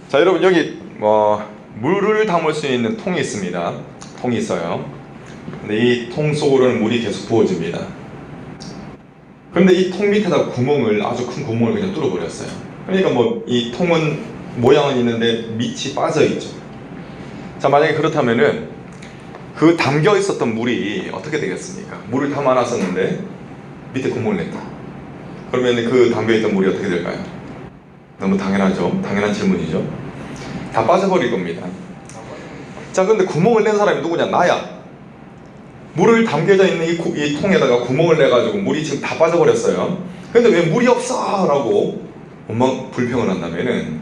자, 여러분 여기 물을 담을 수 있는 통이 있습니다. 통이 있어요. 근데 이 통 속으로는 물이 계속 부어집니다. 그런데 이 통 밑에다가 구멍을, 아주 큰 구멍을 그냥 뚫어버렸어요. 그러니까 뭐 이 통은 모양은 있는데 밑이 빠져 있죠. 자, 만약에 그렇다면은 그 담겨 있었던 물이 어떻게 되겠습니까? 물을 담아놨었는데 밑에 구멍을 냈다. 그러면 그 담겨 있던 물이 어떻게 될까요? 너무 당연하죠. 당연한 질문이죠. 다 빠져버릴 겁니다. 자, 근데 구멍을 낸 사람이 누구냐? 나야. 물을 담겨져 있는 이 통에다가 구멍을 내가지고 물이 지금 다 빠져버렸어요. 근데 왜 물이 없어? 라고 원망 불평을 한다면은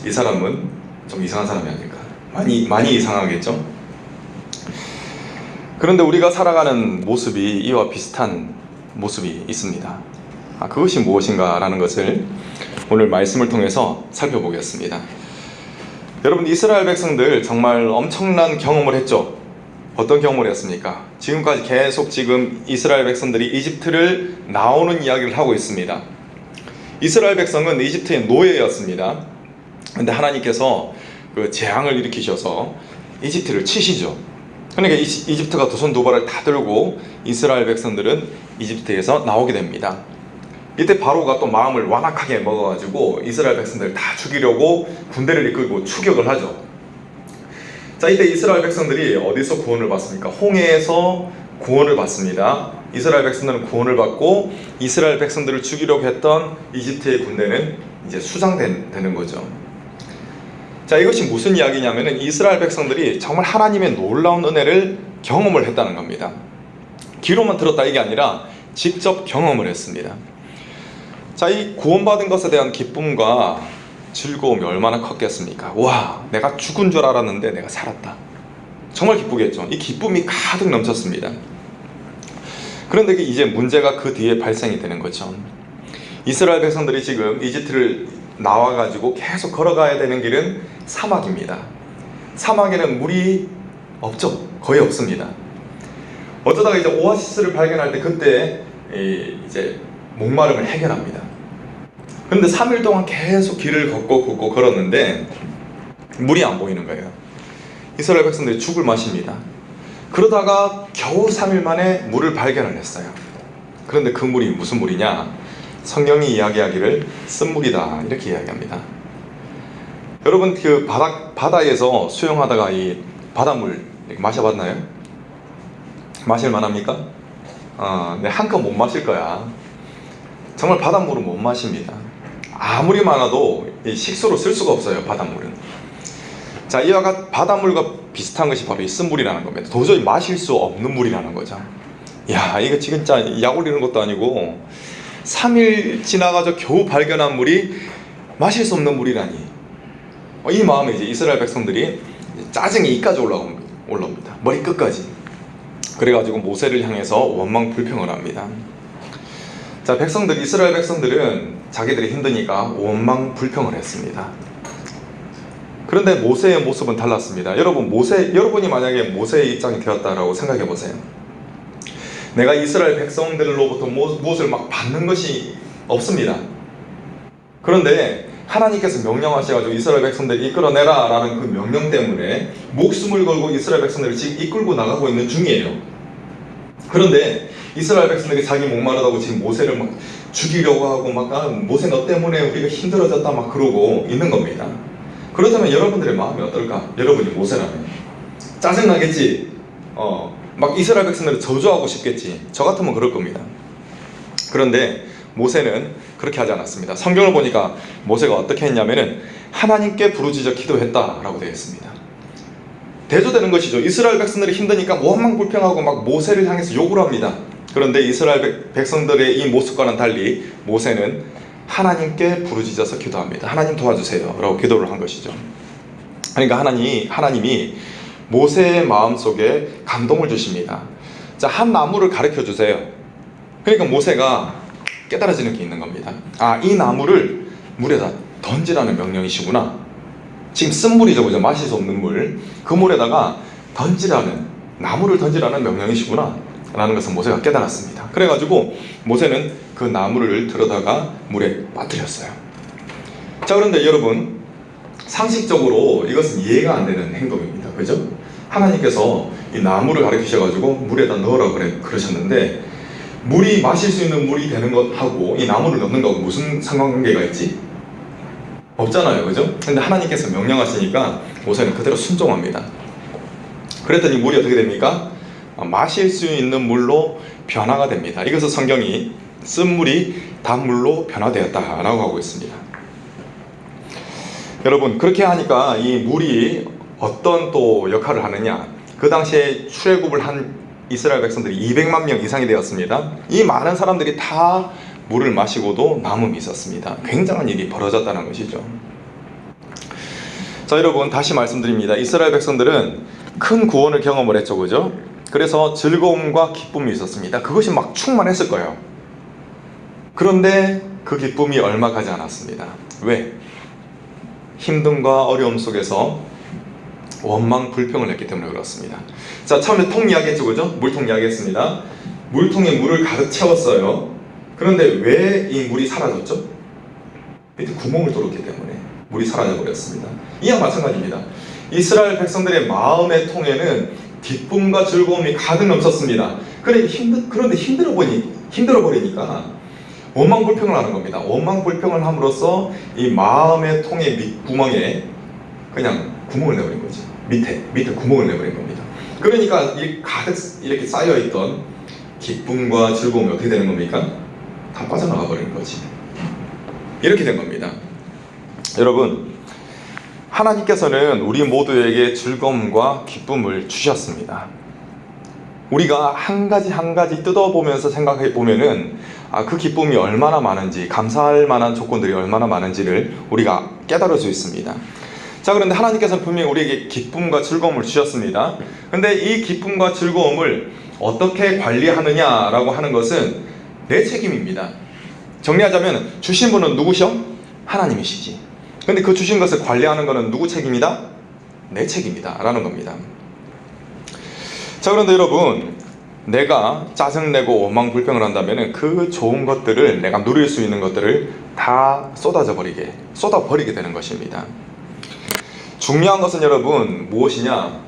이 사람은 좀 이상한 사람이 아닐까. 많이 이상하겠죠. 그런데 우리가 살아가는 모습이 이와 비슷한 모습이 있습니다. 그것이 무엇인가 라는 것을 오늘 말씀을 통해서 살펴보겠습니다. 여러분, 이스라엘 백성들 정말 엄청난 경험을 했죠. 어떤 경험을 했습니까? 지금까지 계속 지금 이스라엘 백성들이 이집트를 나오는 이야기를 하고 있습니다. 이스라엘 백성은 이집트의 노예였습니다. 근데 하나님께서 그 재앙을 일으키셔서 이집트를 치시죠. 그러니까 이집트가 두 손 두 발을 다 들고 이스라엘 백성들은 이집트에서 나오게 됩니다. 이때 바로가 또 마음을 완악하게 먹어가지고 이스라엘 백성들을 다 죽이려고 군대를 이끌고 추격을 하죠. 자, 이때 이스라엘 백성들이 어디서 구원을 받습니까? 홍해에서 구원을 받습니다. 이스라엘 백성들은 구원을 받고 이스라엘 백성들을 죽이려고 했던 이집트의 군대는 이제 수장되는 거죠. 자, 이것이 무슨 이야기냐면은 이스라엘 백성들이 정말 하나님의 놀라운 은혜를 경험을 했다는 겁니다. 귀로만 들었다 이게 아니라 직접 경험을 했습니다. 자, 이 구원받은 것에 대한 기쁨과 즐거움이 얼마나 컸겠습니까? 와, 내가 죽은 줄 알았는데 내가 살았다. 정말 기쁘겠죠. 이 기쁨이 가득 넘쳤습니다. 그런데 이제 문제가 그 뒤에 발생이 되는 거죠. 이스라엘 백성들이 지금 이집트를 나와가지고 계속 걸어가야 되는 길은 사막입니다. 사막에는 물이 없죠. 거의 없습니다. 어쩌다가 이제 오아시스를 발견할 때 그때 이제 목마름을 해결합니다. 근데 3일 동안 계속 길을 걷고 걸었는데 물이 안 보이는 거예요. 이스라엘 백성들이 죽을 맛입니다. 그러다가 겨우 3일 만에 물을 발견을 했어요. 그런데 그 물이 무슨 물이냐? 성경이 이야기하기를 쓴물이다 이렇게 이야기합니다. 여러분, 그 바다에서 수영하다가 이 바닷물 마셔봤나요? 마실 만합니까? 네, 한껏 못 마실 거야. 정말 바닷물은 못 마십니다. 아무리 많아도 식수로 쓸 수가 없어요, 바닷물은. 자, 이와 같은 바닷물과 비슷한 것이 바로 이 쓴물이라는 겁니다. 도저히 마실 수 없는 물이라는 거죠. 야, 이거 진짜 약 올리는 것도 아니고 3일 지나가서 겨우 발견한 물이 마실 수 없는 물이라니. 이 마음에 이제 이스라엘 백성들이 짜증이 이까지 올라옵니다. 머리 끝까지. 그래가지고 모세를 향해서 원망 불평을 합니다. 자, 이스라엘 백성들은 자기들이 힘드니까 원망 불평을 했습니다. 그런데 모세의 모습은 달랐습니다. 여러분이 만약에 모세의 입장이 되었다라고 생각해 보세요. 내가 이스라엘 백성들로부터 무엇을 막 받는 것이 없습니다. 그런데 하나님께서 명령하셔가지고 이스라엘 백성들을 이끌어내라 라는 그 명령 때문에 목숨을 걸고 이스라엘 백성들을 지금 이끌고 나가고 있는 중이에요. 그런데 이스라엘 백성들이 자기 목마르다고 지금 모세를 막 죽이려고 하고 막 모세 너 때문에 우리가 힘들어졌다 막 그러고 있는 겁니다. 그렇다면 여러분들의 마음이 어떨까? 여러분이 모세라면 짜증나겠지. 막 이스라엘 백성들을 저주하고 싶겠지. 저 같으면 그럴 겁니다. 그런데 모세는 그렇게 하지 않았습니다. 성경을 보니까 모세가 어떻게 했냐면은 하나님께 부르짖어 기도했다라고 되어 있습니다. 대조되는 것이죠. 이스라엘 백성들이 힘드니까 원망불평하고 막 모세를 향해서 욕을 합니다. 그런데 이스라엘 백성들의 이 모습과는 달리 모세는 하나님께 부르짖어서 기도합니다. 하나님 도와주세요 라고 기도를 한 것이죠. 그러니까 하나님이 모세의 마음속에 감동을 주십니다. 자, 한 나무를 가르쳐 주세요. 그러니까 모세가 깨달아지는 게 있는 겁니다. 이 나무를 물에다 던지라는 명령이시구나. 지금 쓴물이죠, 그죠? 마실 수 없는 물. 그 물에다가 나무를 던지라는 명령이시구나 라는 것을 모세가 깨달았습니다. 그래가지고 모세는 그 나무를 들여다가 물에 빠뜨렸어요. 자, 그런데 여러분, 상식적으로 이것은 이해가 안 되는 행동입니다. 그죠? 하나님께서 이 나무를 가리키셔가지고 물에다 넣으라고 그러셨는데, 물이 마실 수 있는 물이 되는 것하고 이 나무를 넣는 거하고 무슨 상관관계가 있지? 없잖아요. 그죠? 근데 하나님께서 명령하시니까 모세는 그대로 순종합니다. 그랬더니 물이 어떻게 됩니까? 마실 수 있는 물로 변화가 됩니다. 이것을 성경이 쓴 물이 단물로 변화되었다라고 하고 있습니다. 여러분, 그렇게 하니까 이 물이 어떤 또 역할을 하느냐, 그 당시에 출애굽을 한 이스라엘 백성들이 200만 명 이상이 되었습니다. 이 많은 사람들이 다 물을 마시고도 남음이 있었습니다. 굉장한 일이 벌어졌다는 것이죠. 자, 여러분, 다시 말씀드립니다. 이스라엘 백성들은 큰 구원을 경험을 했죠. 그죠? 그래서 즐거움과 기쁨이 있었습니다. 그것이 막 충만했을 거예요. 그런데 그 기쁨이 얼마 가지 않았습니다. 왜? 힘듦과 어려움 속에서 원망 불평을 했기 때문에 그렇습니다. 자, 처음에 통 이야기했죠. 그죠? 물통 이야기했습니다. 물통에 물을 가득 채웠어요. 그런데 왜 이 물이 사라졌죠? 밑에 구멍을 뚫었기 때문에 물이 사라져버렸습니다. 이와 마찬가지입니다. 이스라엘 백성들의 마음의 통에는 기쁨과 즐거움이 가득 넘쳤습니다. 그런데 힘들어 버리니까 원망 불평을 하는 겁니다. 원망 불평을 함으로써 이 마음의 통의 밑구멍에 그냥 구멍을 내버린 거지. 밑에 구멍을 내버린 겁니다. 그러니까 가득 이렇게 쌓여있던 기쁨과 즐거움이 어떻게 되는 겁니까? 다 빠져나가 버리는 거지. 이렇게 된 겁니다. 여러분, 하나님께서는 우리 모두에게 즐거움과 기쁨을 주셨습니다. 우리가 한 가지 한 가지 뜯어보면서 생각해 보면은 그 기쁨이 얼마나 많은지, 감사할 만한 조건들이 얼마나 많은지를 우리가 깨달을 수 있습니다. 자, 그런데 하나님께서는 분명히 우리에게 기쁨과 즐거움을 주셨습니다. 근데 이 기쁨과 즐거움을 어떻게 관리하느냐라고 하는 것은 내 책임입니다. 정리하자면 주신 분은 누구셔? 하나님이시지. 근데 그 주신 것을 관리하는 것은 누구 책임이다? 내 책임이다 라는 겁니다. 자, 그런데 여러분, 내가 짜증내고 원망 불평을 한다면 그 좋은 것들을, 내가 누릴 수 있는 것들을 다 쏟아버리게 되는 것입니다. 중요한 것은 여러분 무엇이냐?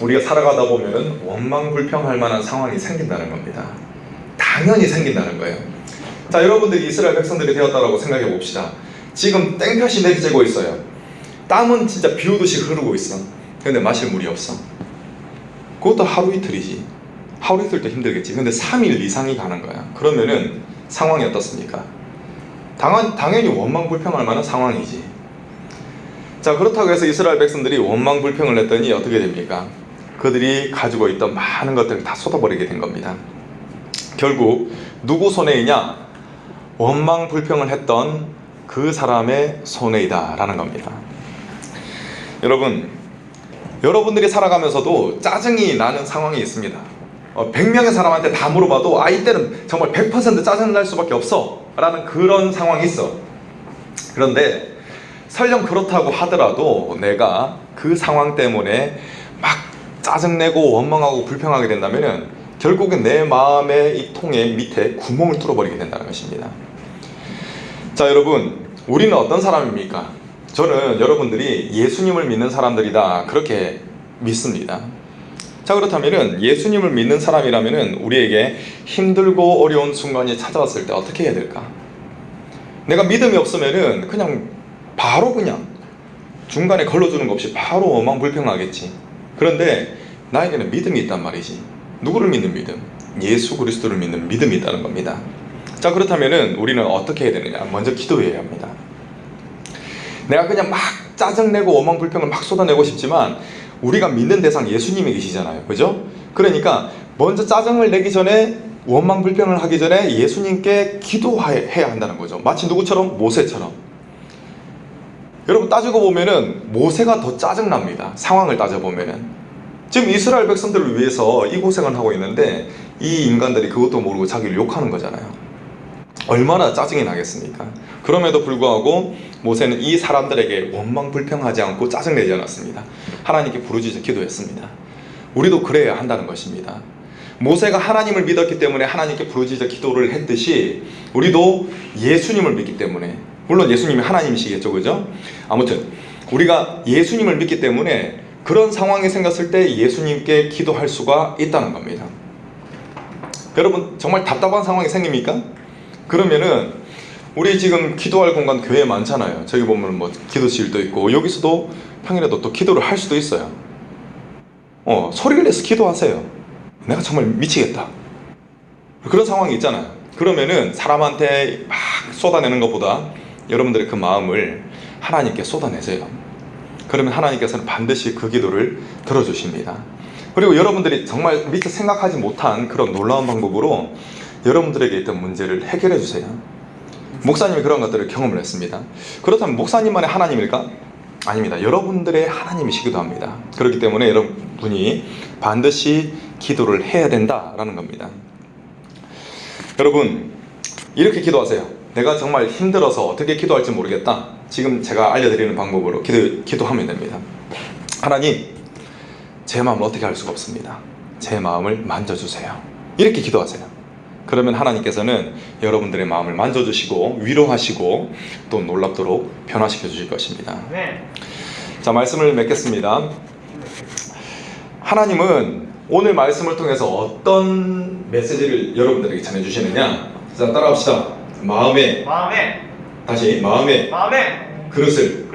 우리가 살아가다 보면 원망 불평할 만한 상황이 생긴다는 겁니다. 당연히 생긴다는 거예요. 자, 여러분들이 이스라엘 백성들이 되었다고 생각해 봅시다. 지금 땡볕이 내리쬐고 있어요. 땀은 진짜 비 오듯이 흐르고 있어. 근데 마실 물이 없어. 그것도 하루 이틀이지. 하루 이틀도 힘들겠지. 근데 3일 이상이 가는 거야. 그러면은 상황이 어떻습니까? 당연히 원망 불평할 만한 상황이지. 자, 그렇다고 해서 이스라엘 백성들이 원망 불평을 했더니 어떻게 됩니까? 그들이 가지고 있던 많은 것들을 다 쏟아버리게 된 겁니다. 결국 누구 손해이냐? 원망 불평을 했던 그 사람의 손해이다 라는 겁니다. 여러분들이 살아가면서도 짜증이 나는 상황이 있습니다. 100명의 사람한테 다 물어봐도 이때는 정말 100% 짜증날 수밖에 없어 라는 그런 상황이 있어. 그런데 설령 그렇다고 하더라도 내가 그 상황 때문에 막 짜증내고 원망하고 불평하게 된다면 결국엔 내 마음의 이 통의 밑에 구멍을 뚫어버리게 된다는 것입니다. 자, 여러분, 우리는 어떤 사람입니까? 저는 여러분들이 예수님을 믿는 사람들이다 그렇게 믿습니다. 자, 그렇다면 예수님을 믿는 사람이라면 우리에게 힘들고 어려운 순간이 찾아왔을 때 어떻게 해야 될까? 내가 믿음이 없으면 바로 중간에 걸러주는 거 없이 바로 원망 불평하겠지. 그런데 나에게는 믿음이 있단 말이지. 누구를 믿는 믿음? 예수 그리스도를 믿는 믿음이 있다는 겁니다. 자, 그렇다면 우리는 어떻게 해야 되느냐? 먼저 기도해야 합니다. 내가 그냥 막 짜증내고 원망 불평을 막 쏟아내고 싶지만 우리가 믿는 대상 예수님이 계시잖아요. 그죠? 그러니까 먼저 짜증을 내기 전에, 원망 불평을 하기 전에 예수님께 기도해야 한다는 거죠. 마치 누구처럼? 모세처럼. 여러분, 따지고 보면은 모세가 더 짜증납니다. 상황을 따져보면은. 지금 이스라엘 백성들을 위해서 이 고생을 하고 있는데 이 인간들이 그것도 모르고 자기를 욕하는 거잖아요. 얼마나 짜증이 나겠습니까? 그럼에도 불구하고 모세는 이 사람들에게 원망 불평하지 않고 짜증내지 않았습니다. 하나님께 부르짖어 기도했습니다. 우리도 그래야 한다는 것입니다. 모세가 하나님을 믿었기 때문에 하나님께 부르짖어 기도를 했듯이 우리도 예수님을 믿기 때문에 물론 예수님이 하나님이시겠죠, 그죠? 아무튼 우리가 예수님을 믿기 때문에 그런 상황이 생겼을 때 예수님께 기도할 수가 있다는 겁니다. 여러분, 정말 답답한 상황이 생깁니까? 그러면은 우리 지금 기도할 공간 교회에 많잖아요. 저기 보면 뭐 기도실도 있고, 여기서도 평일에도 또 기도를 할 수도 있어요. 소리를 내서 기도하세요. 내가 정말 미치겠다, 그런 상황이 있잖아요. 그러면은 사람한테 막 쏟아내는 것보다 여러분들의 그 마음을 하나님께 쏟아내세요. 그러면 하나님께서는 반드시 그 기도를 들어주십니다. 그리고 여러분들이 정말 미처 생각하지 못한 그런 놀라운 방법으로 여러분들에게 있던 문제를 해결해 주세요. 목사님이 그런 것들을 경험을 했습니다. 그렇다면 목사님만의 하나님일까? 아닙니다. 여러분들의 하나님이시기도 합니다. 그렇기 때문에 여러분이 반드시 기도를 해야 된다라는 겁니다. 여러분, 이렇게 기도하세요. 내가 정말 힘들어서 어떻게 기도할지 모르겠다. 지금 제가 알려드리는 방법으로 기도하면 됩니다. 하나님, 제 마음을 어떻게 할 수가 없습니다. 제 마음을 만져주세요. 이렇게 기도하세요. 그러면 하나님께서는 여러분들의 마음을 만져주시고 위로하시고 또 놀랍도록 변화시켜 주실 것입니다. 네. 자, 말씀을 맺겠습니다. 하나님은 오늘 말씀을 통해서 어떤 메시지를 여러분들에게 전해주시느냐? 자, 따라합시다. 마음의 그릇을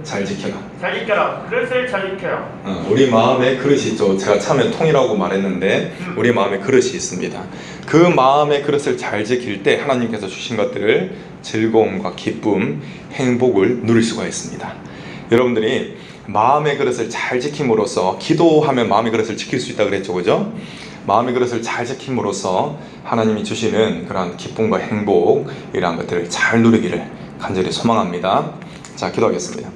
잘 지켜라. 잘 지켜라. 그릇을 잘 지켜라. 우리 마음의 그릇이 있죠. 제가 처음에 통이라고 말했는데 우리 마음의 그릇이 있습니다. 그 마음의 그릇을 잘 지킬 때 하나님께서 주신 것들을 즐거움과 기쁨, 행복을 누릴 수가 있습니다. 여러분들이 마음의 그릇을 잘 지킴으로써, 기도하면 마음의 그릇을 지킬 수 있다 그랬죠, 그죠? 마음의 그릇을 잘 지킴으로써 하나님이 주시는 그런 기쁨과 행복, 이러한 것들을 잘 누리기를 간절히 소망합니다. 자, 기도하겠습니다.